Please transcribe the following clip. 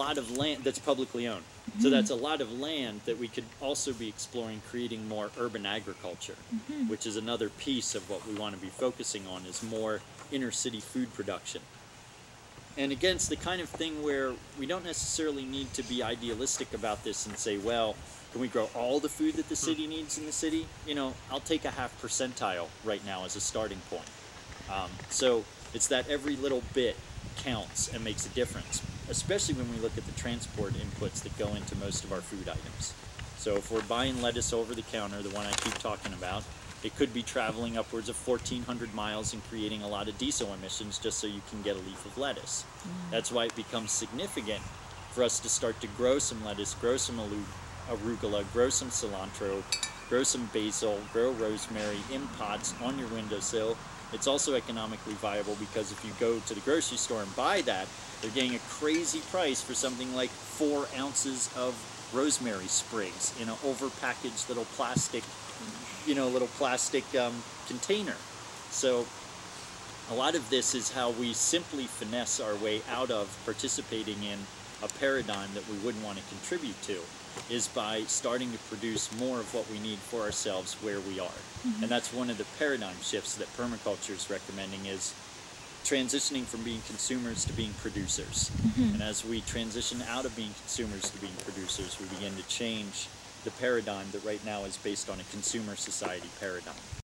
lot of land that's publicly owned. So that's a lot of land that we could also be exploring, creating more urban agriculture, which is another piece of what we want to be focusing on, is more inner city food production. And again, it's the kind of thing where we don't necessarily need to be idealistic about this and say, well, can we grow all the food that the city needs in the city? You know, I'll take a half percentile right now as a starting point. So it's that every little bit counts and makes a difference, especially when we look at the transport inputs that go into most of our food items. So if we're buying lettuce over the counter, the one I keep talking about, it could be traveling upwards of 1,400 miles and creating a lot of diesel emissions just so you can get a leaf of lettuce. That's why it becomes significant for us to start to grow some lettuce, grow some arugula, grow some cilantro, grow some basil, grow rosemary in pots on your windowsill. It's also economically viable because if you go to the grocery store and buy that, they're getting a crazy price for something like 4 ounces of rosemary sprigs in an overpackaged little plastic, container. So a lot of this is how we simply finesse our way out of participating in a paradigm that we wouldn't want to contribute to, is by starting to produce more of what we need for ourselves where we are. And that's one of the paradigm shifts that permaculture is recommending, is transitioning from being consumers to being producers. And as we transition out of being consumers to being producers, we begin to change the paradigm that right now is based on a consumer society paradigm.